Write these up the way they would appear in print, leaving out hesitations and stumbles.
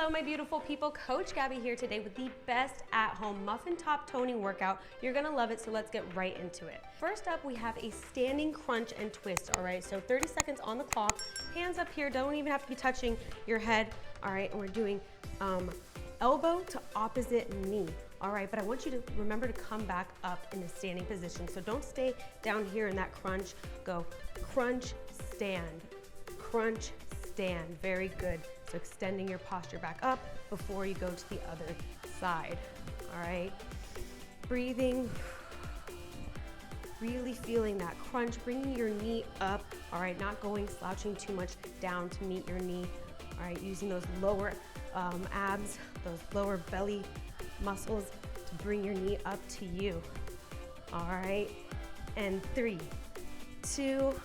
Hello, my beautiful people. Coach Gabby here today with the best at-home muffin top toning workout. You're gonna love it, so let's get right into it. First up, we have a standing crunch and twist, all right? So 30 seconds on the clock, hands up here, don't even have to be touching your head, all right? And we're doing elbow to opposite knee, all right? But I want you to remember to come back up in a standing position. So don't stay down here in that crunch. Go crunch, stand, crunch, stand. Very good. So extending your posture back up before you go to the other side, all right? Breathing, really feeling that crunch, bringing your knee up, all right? Not going, slouching too much down to meet your knee, all right? Using those lower abs, those lower belly muscles to bring your knee up to you, all right? And 3, 2,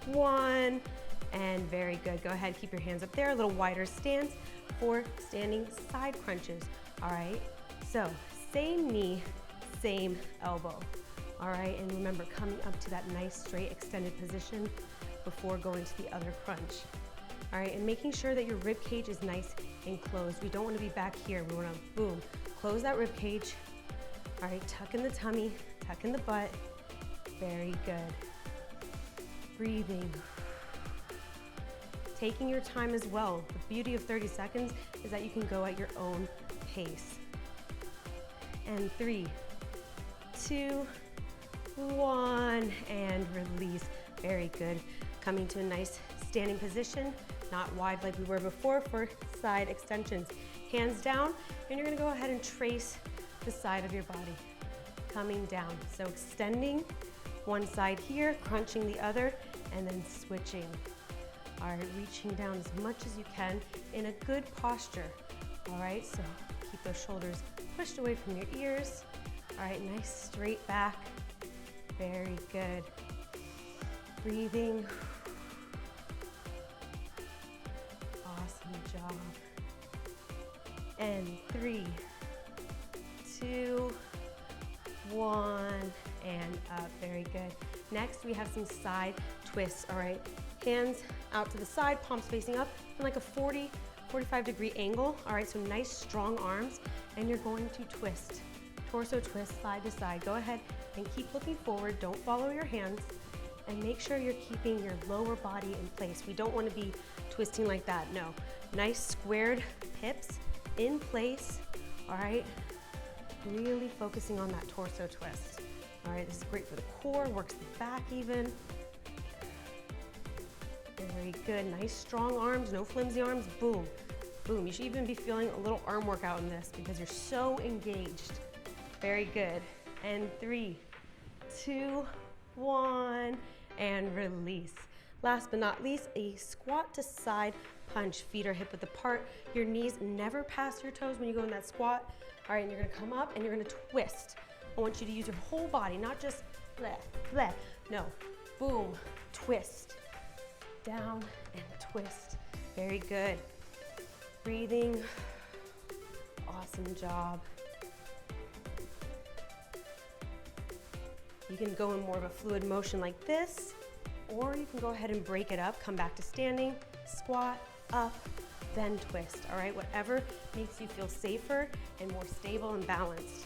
1, and very good. Go ahead, keep your hands up there, a little wider stance for standing side crunches, all right? So same knee, same elbow, all right? And remember, coming up to that nice straight extended position before going to the other crunch, all right? And making sure that your rib cage is nice and closed. We don't wanna be back here. We wanna, boom, close that rib cage, all right? Tuck in the tummy, tuck in the butt, very good. Breathing. Taking your time as well. The beauty of 30 seconds is that you can go at your own pace. And 3, 2, 1, and release. Very good. Coming to a nice standing position, not wide like we were before for side extensions. Hands down, and you're gonna go ahead and trace the side of your body. Coming down. So extending one side here, crunching the other, and then switching. All right, reaching down as much as you can in a good posture. All right, so keep those shoulders pushed away from your ears. All right, nice straight back. Very good. Breathing. Awesome job. And 3, 2, 1, and up. Very good. Next, we have some side twists, all right? Hands out to the side, palms facing up in like a 45-degree angle. All right, so nice strong arms, and you're going to twist. Torso twist, side to side. Go ahead and keep looking forward. Don't follow your hands, and make sure you're keeping your lower body in place. We don't want to be twisting like that, no. Nice squared hips in place, all right? Really focusing on that torso twist. All right, this is great for the core, works the back even. Very good, nice strong arms, no flimsy arms, boom, boom. You should even be feeling a little arm workout in this because you're so engaged. Very good, and 3, 2, 1, and release. Last but not least, a squat to side punch. Feet are hip width apart. Your knees never pass your toes when you go in that squat. All right, and you're gonna come up and you're gonna twist. I want you to use your whole body, not just bleh, bleh. No, boom, twist. Down and twist. Very good. Breathing. Awesome job. You can go in more of a fluid motion like this, or you can go ahead and break it up, come back to standing, squat, up, then twist, all right? Whatever makes you feel safer and more stable and balanced,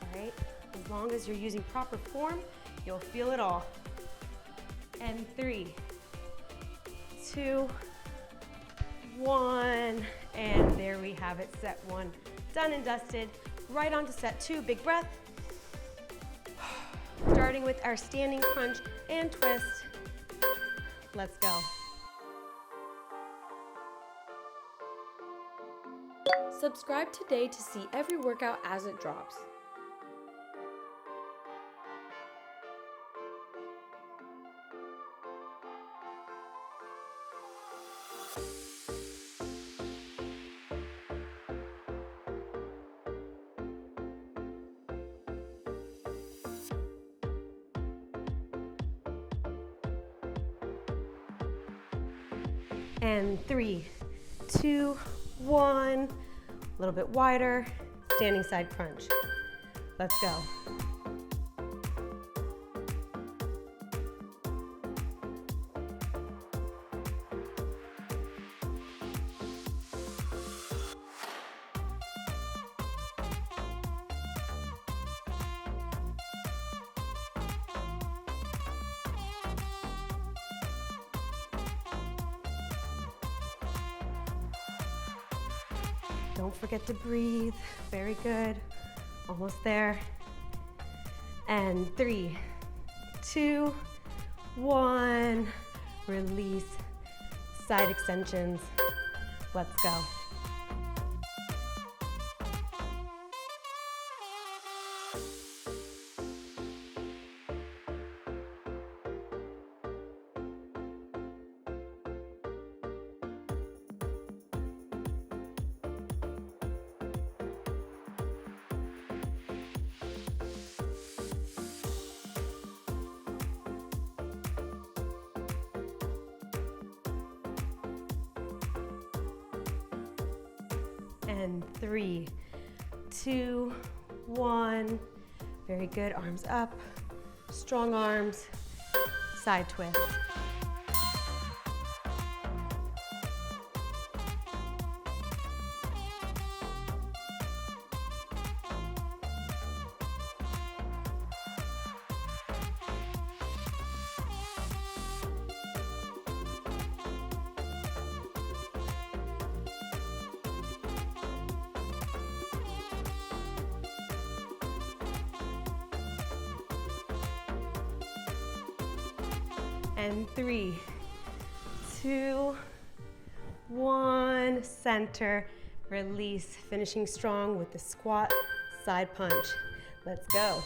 all right? As long as you're using proper form, you'll feel it all. And 3, 2, 1, and there we have it, set 1. Done and dusted. Right on to set 2, big breath. Starting with our standing crunch and twist. Let's go. Subscribe today to see every workout as it drops. And 3, 2, 1, a little bit wider, standing side crunch. Let's go. Don't forget to breathe. Very good. Almost there. And 3, 2, 1. Release. Side extensions. Let's go. And 3, 2, 1. Very good. Arms up. Strong arms. Side twist. And 3, 2, 1. Center. Release. Finishing strong with the squat side punch. Let's go.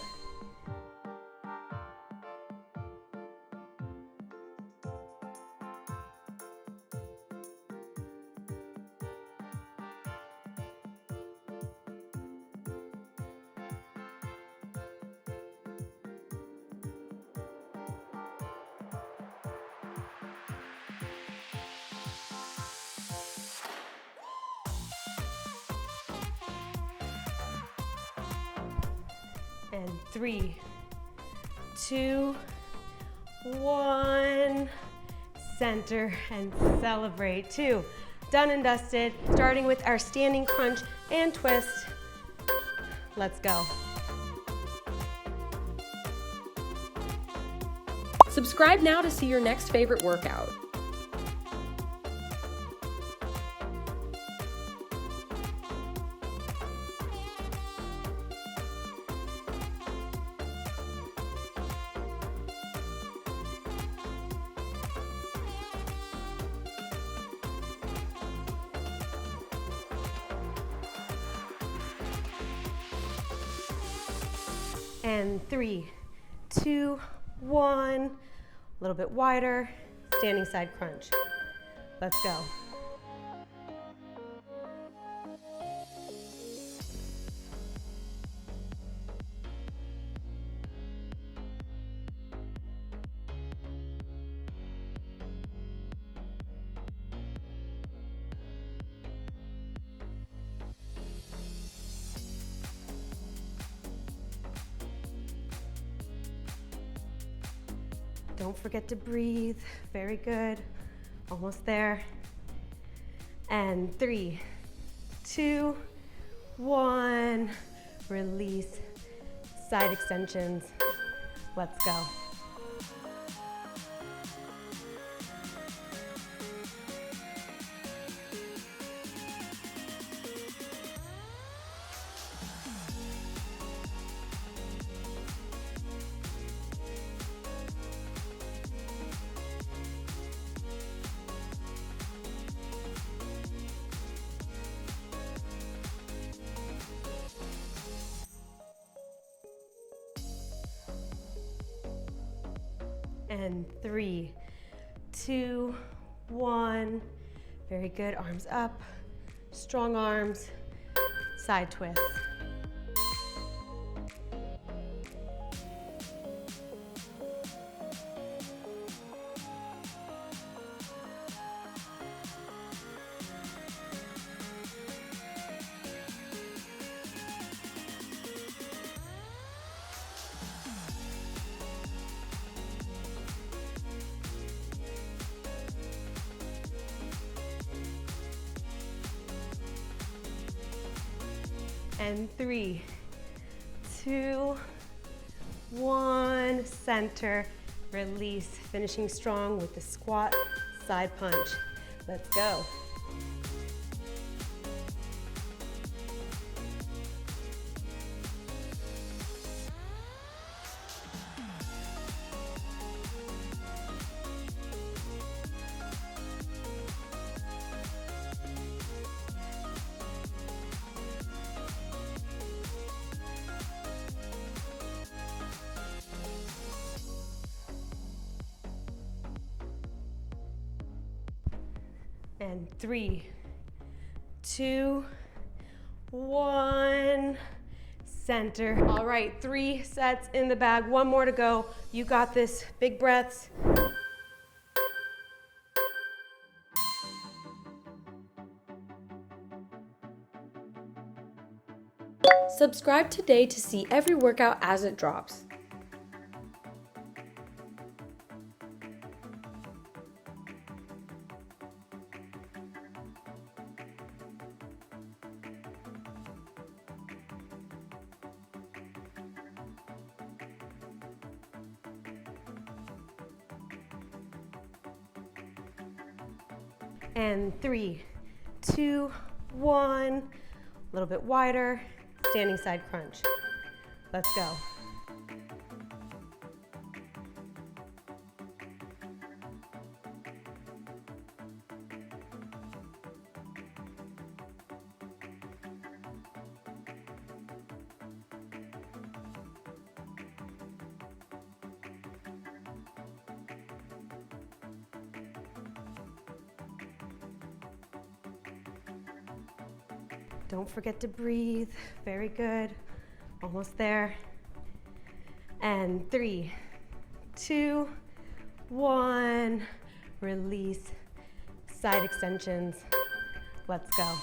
And 3, 2, 1. Center and celebrate. 2. Done and dusted. Starting with our standing crunch and twist. Let's go. Subscribe now to see your next favorite workout. And 3, 2, 1. A little bit wider. Standing side crunch. Let's go. Don't forget to breathe. Very good. Almost there. And 3, 2, 1. Release. Side extensions. Let's go. And 3, 2, 1. Very good. Arms up. Strong arms. Side twist. And 3, 2, 1. Center, release, finishing strong with the squat side punch. Let's go. And 3, 2, 1, center. All right, 3 sets in the bag, 1 more to go. You got this, big breaths. Subscribe today to see every workout as it drops. And 3, 2, 1, a little bit wider, standing side crunch. Let's go. Don't forget to breathe. Very good. Almost there. And 3, 2, 1. Release. Side extensions. Let's go.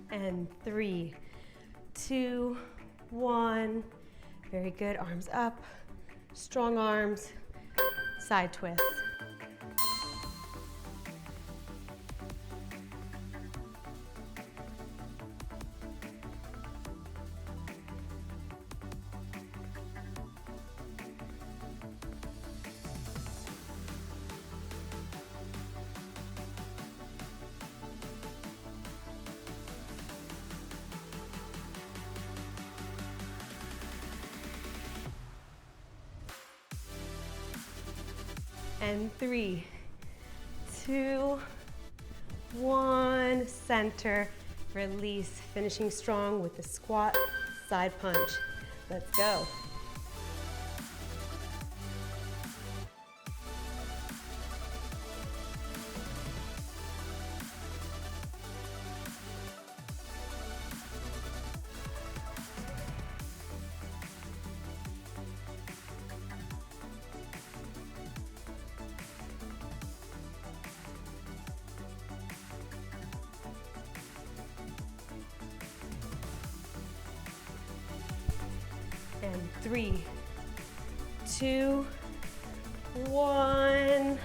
And 3, 2, 1. Very good. Arms up. Strong arms. Side twist. And 3, 2, 1, center, release, finishing strong with the squat, side punch. Let's go. And 3, 2, 1,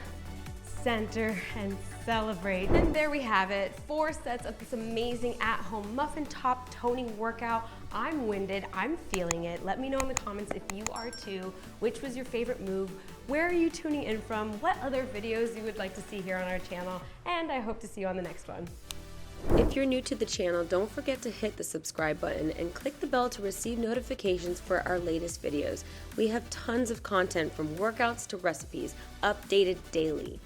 center and celebrate. And there we have it, 4 sets of this amazing at-home muffin top toning workout. I'm winded, I'm feeling it. Let me know in the comments if you are too. Which was your favorite move? Where are you tuning in from? What other videos you would like to see here on our channel? And I hope to see you on the next one. If you're new to the channel, don't forget to hit the subscribe button and click the bell to receive notifications for our latest videos. We have tons of content from workouts to recipes, updated daily.